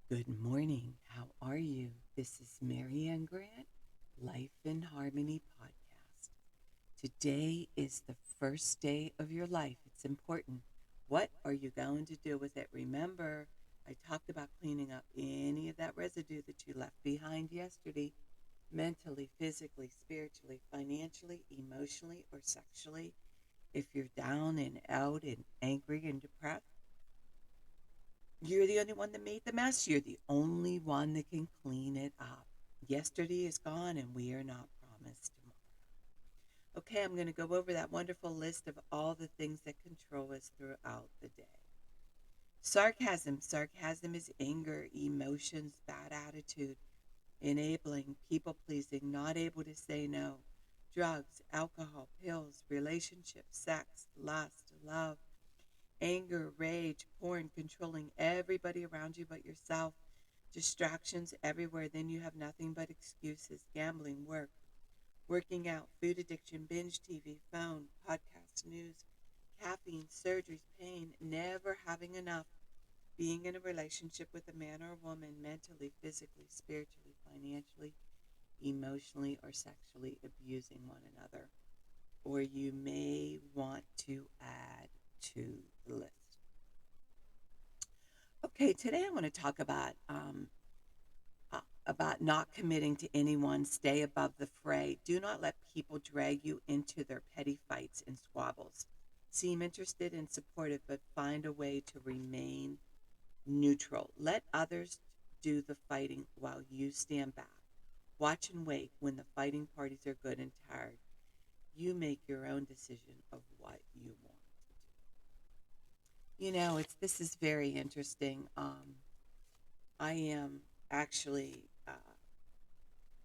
Good morning. How are you? This is Marianne Grant, Life in Harmony podcast. Today is the first day of your life. It's important. What are you going to do with it? Remember, I talked about cleaning up any of that residue that you left behind yesterday, mentally, physically, spiritually, financially, emotionally, or sexually. If you're down and out and angry and depressed, you're the only one that made the mess. You're the only one that can clean it up. Yesterday is gone and we are not promised tomorrow. Okay, I'm going to go over that wonderful list of all the things that control us throughout the day. Sarcasm. Sarcasm is anger, emotions, bad attitude, enabling, people pleasing, not able to say no. Drugs, alcohol, pills, relationships, sex, lust, love, anger, rage, porn, controlling everybody around you but yourself, distractions everywhere. Then you have nothing but excuses, gambling, work, working out, food addiction, binge TV, phone, podcasts, news, caffeine, surgeries, pain, never having enough, being in a relationship with a man or a woman, mentally, physically, spiritually, financially, emotionally, or sexually abusing one another. Or you may want to add to the list. Okay, today I want to talk about not committing to anyone. Stay above the fray. Do not let people drag you into their petty fights and squabbles. Seem interested and supportive, but find a way to remain neutral. Let others do the fighting while you stand back. Watch and wait when the fighting parties are good and tired. You make your own decision of what you want to do. It's this is very interesting. I am actually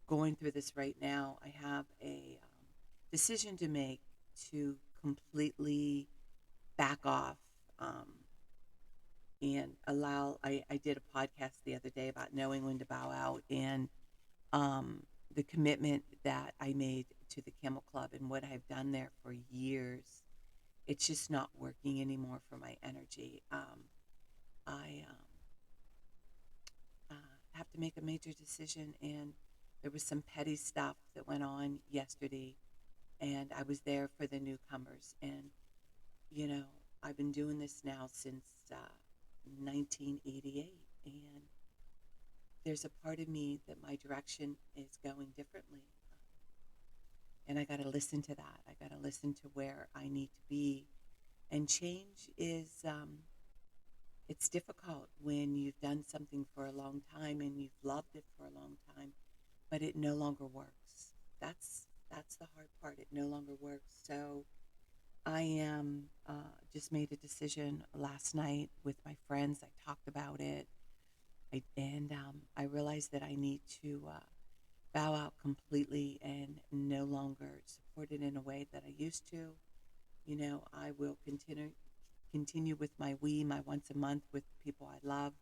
going through this right now. I have a decision to make to completely back off um, and allow. I did a podcast the other day about knowing when to bow out and um, the commitment that I made to the Camel Club and what I've done there for years. It's just not working anymore for my energy. I uh, have to make a major decision, and there was some petty stuff that went on yesterday, and I was there for the newcomers. And you know, I've been doing this now since 1988, and there's a part of me that my direction is going differently, and I got to listen to that. I got to listen to where I need to be, and change is it's difficult when you've done something for a long time and you've loved it for a long time, but it no longer works. That's the hard part. It no longer works. So I am just made a decision last night with my friends. I talked about it, and I realized that I need to bow out completely and no longer support it in a way that I used to. I will continue with my once a month with people I love.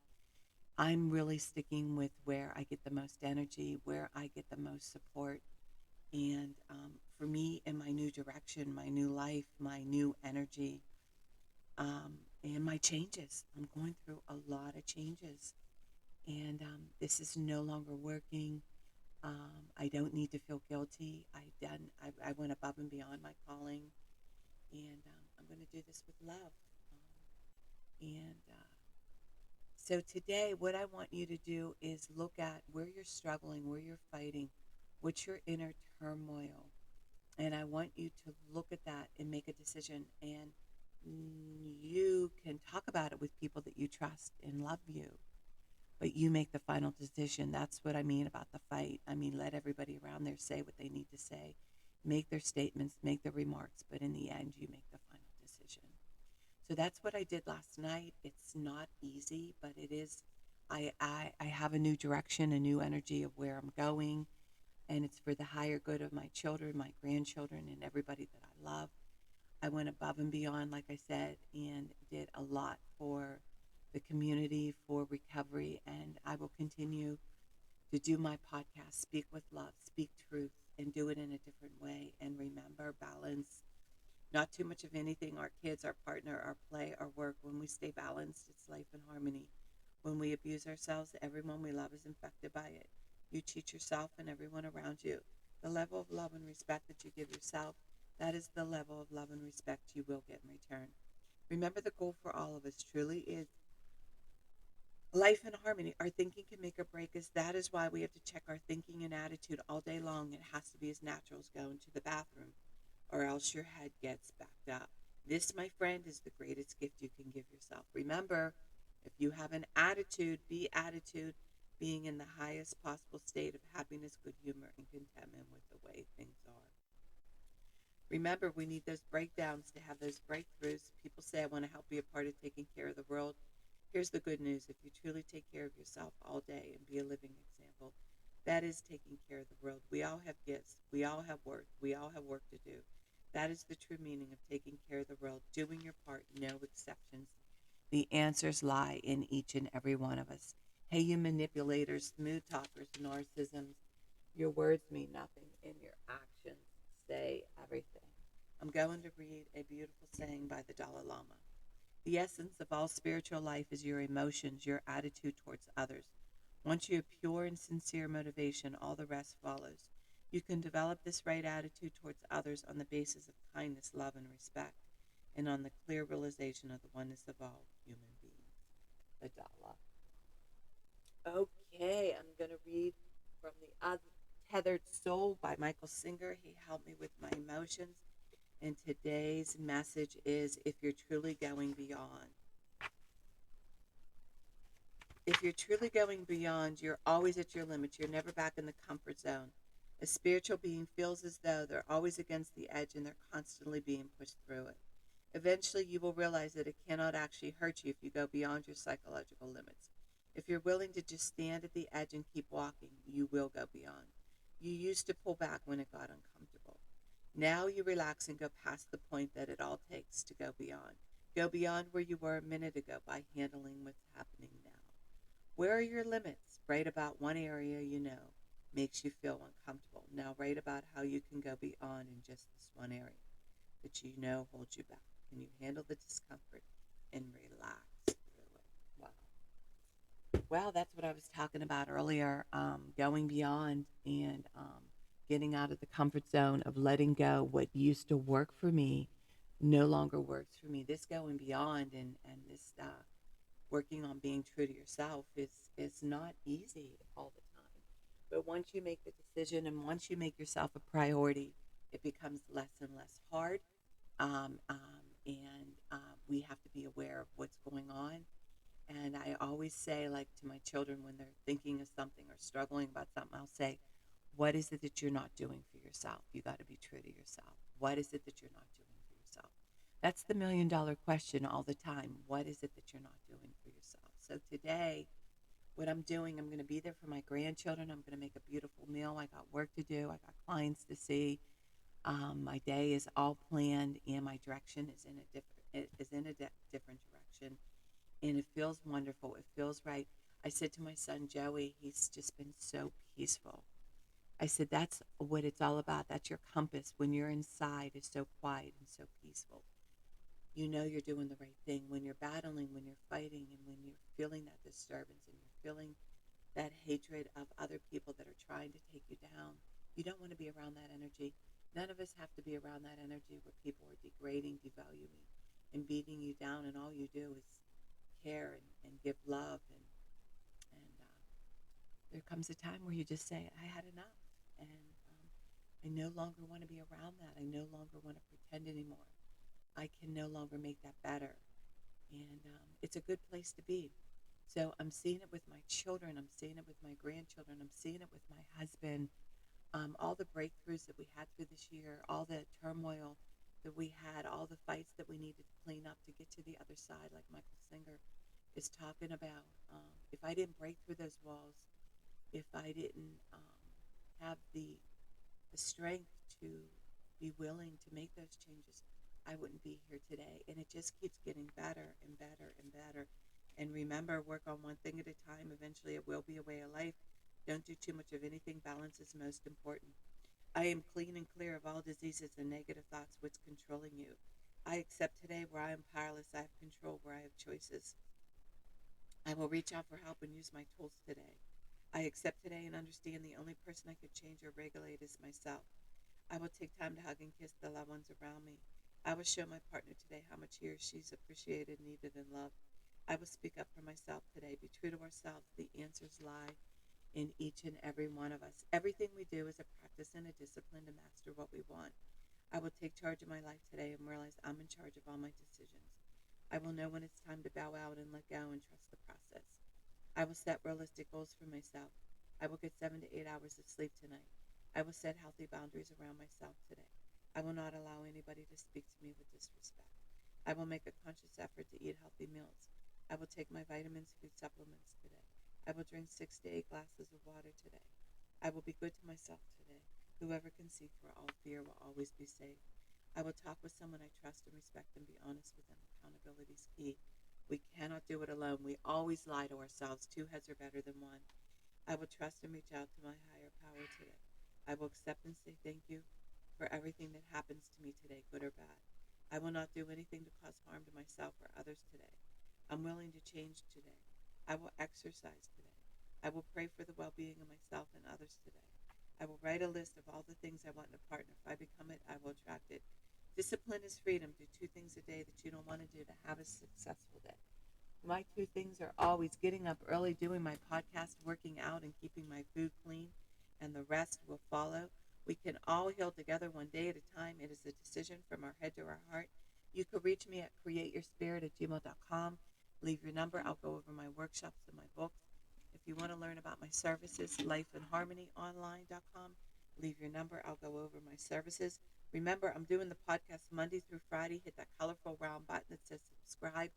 I'm really sticking with where I get the most energy, where I get the most support. And for me, in my new direction, my new life, my new energy, and my changes, I'm going through a lot of changes. And this is no longer working. I don't need to feel guilty. I went above and beyond my calling, and I'm going to do this with love. And so today, what I want you to do is look at where you're struggling, where you're fighting, what's your inner turmoil. And I want you to look at that and make a decision. And you can talk about it with people that you trust and love you, but you make the final decision. That's what I mean about the fight. I mean, let everybody around there say what they need to say, make their statements, make their remarks, but in the end, you make the final decision. So that's what I did last night. It's not easy, but it is. I have a new direction, a new energy of where I'm going, and it's for the higher good of my children, my grandchildren, and everybody that I love. I went above and beyond, like I said, and did a lot for the community, for recovery, and I will continue to do my podcast, Speak with Love, Speak Truth, and do it in a different way. And remember, balance, not too much of anything, our kids, our partner, our play, our work. When we stay balanced, it's life in harmony. When we abuse ourselves, everyone we love is infected by it. You cheat yourself and everyone around you. The level of love and respect that you give yourself, that is the level of love and respect you will get in return. Remember, the goal for all of us truly is life in harmony. Our thinking can make or break us. That is why we have to check our thinking and attitude all day long. It has to be as natural as going to the bathroom, or else your head gets backed up. This, my friend, is the greatest gift you can give yourself. Remember, if you have an attitude, be attitude, being in the highest possible state of happiness, good humor, and contentment with the way things are. Remember, we need those breakdowns to have those breakthroughs. People say, I want to help be a part of taking care of the world. Here's the good news. If you truly take care of yourself all day and be a living example, that is taking care of the world. We all have gifts. We all have worth. We all have work to do. That is the true meaning of taking care of the world, doing your part, no exceptions. The answers lie in each and every one of us. Hey, you manipulators, smooth talkers, narcissisms, your words mean nothing, and your actions say everything. I'm going to read a beautiful saying by the Dalai Lama. The essence of all spiritual life is your emotions, your attitude towards others. Once you have pure and sincere motivation, all the rest follows. You can develop this right attitude towards others on the basis of kindness, love, and respect, and on the clear realization of the oneness of all human beings. The Dalai. Okay, I'm going to read from The Untethered Soul by Michael Singer. He helped me with my emotions. And today's message is, if you're truly going beyond. If you're truly going beyond, you're always at your limits. You're never back in the comfort zone. A spiritual being feels as though they're always against the edge and they're constantly being pushed through it. Eventually, you will realize that it cannot actually hurt you if you go beyond your psychological limits. If you're willing to just stand at the edge and keep walking, you will go beyond. You used to pull back when it got uncomfortable. Now you relax and go past the point that it all takes to go beyond. Go beyond where you were a minute ago by handling what's happening now. Where are your limits? Write about one area you know makes you feel uncomfortable. Now write about how you can go beyond in just this one area that you know holds you back. Can you handle the discomfort and relax through it? Wow. Well, that's what I was talking about earlier, going beyond and getting out of the comfort zone of letting go. What used to work for me no longer works for me. This going beyond and this working on being true to yourself is not easy all the time. But once you make the decision and once you make yourself a priority, it becomes less and less hard. And we have to be aware of what's going on. And I always say, like to my children, when they're thinking of something or struggling about something, I'll say, what is it that you're not doing for yourself? You got to be true to yourself. What is it that you're not doing for yourself? That's the $1,000,000 question all the time. What is it that you're not doing for yourself? So today, what I'm doing, I'm going to be there for my grandchildren. I'm going to make a beautiful meal. I got work to do. I got clients to see. My day is all planned, and my direction is in a different direction, and it feels wonderful. It feels right. I said to my son Joey, he's just been so peaceful. I said, that's what it's all about. That's your compass. When you're inside, it's so quiet and so peaceful. You know you're doing the right thing. When you're battling, when you're fighting, and when you're feeling that disturbance and you're feeling that hatred of other people that are trying to take you down, you don't want to be around that energy. None of us have to be around that energy where people are degrading, devaluing, and beating you down, and all you do is care and give love. And there comes a time where you just say, I had enough. And I no longer want to be around that. I no longer want to pretend anymore. I can no longer make that better. And it's a good place to be. So I'm seeing it with my children. I'm seeing it with my grandchildren. I'm seeing it with my husband. All the breakthroughs that we had through this year, all the turmoil that we had, all the fights that we needed to clean up to get to the other side, like Michael Singer is talking about. If I didn't break through those walls, if I didn't have the strength to be willing to make those changes, I wouldn't be here today. And it just keeps getting better and better and better. And remember, work on one thing at a time. Eventually, it will be a way of life. Don't do too much of anything. Balance is most important. I am clean and clear of all diseases and negative thoughts. What's controlling you? I accept today where I am powerless. I have control where I have choices. I will reach out for help and use my tools today. I accept today and understand the only person I could change or regulate is myself. I will take time to hug and kiss the loved ones around me. I will show my partner today how much he or she's appreciated, needed, and loved. I will speak up for myself today. Be true to ourselves. The answers lie in each and every one of us. Everything we do is a practice and a discipline to master what we want. I will take charge of my life today and realize I'm in charge of all my decisions. I will know when it's time to bow out and let go and trust the process. I will set realistic goals for myself. I will get 7 to 8 hours of sleep tonight. I will set healthy boundaries around myself today. I will not allow anybody to speak to me with disrespect. I will make a conscious effort to eat healthy meals. I will take my vitamins, food supplements today. I will drink 6 to 8 glasses of water today. I will be good to myself today. Whoever can see through all fear will always be safe. I will talk with someone I trust and respect and be honest with them. Accountability is key. We cannot do it alone. We always lie to ourselves. Two heads are better than one. I will trust and reach out to my higher power today. I will accept and say thank you for everything that happens to me today, good or bad. I will not do anything to cause harm to myself or others today. I'm willing to change today. I will exercise today. I will pray for the well-being of myself and others today. I will write a list of all the things I want in a partner. If I become it, I will attract it. Discipline is freedom. Do 2 things a day that you don't want to do to have a successful day. My 2 things are always getting up early, doing my podcast, working out, and keeping my food clean, and the rest will follow. We can all heal together one day at a time. It is a decision from our head to our heart. You can reach me at createyourspirit@gmail.com. Leave your number. I'll go over my workshops and my books. If you want to learn about my services, lifeandharmonyonline.com. Leave your number. I'll go over my services. Remember, I'm doing the podcast Monday through Friday. Hit that colorful round button that says subscribe.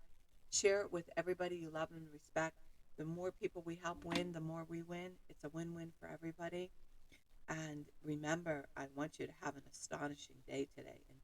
Share it with everybody you love and respect. The more people we help win, the more we win. It's a win-win for everybody. And remember, I want you to have an astonishing day today. And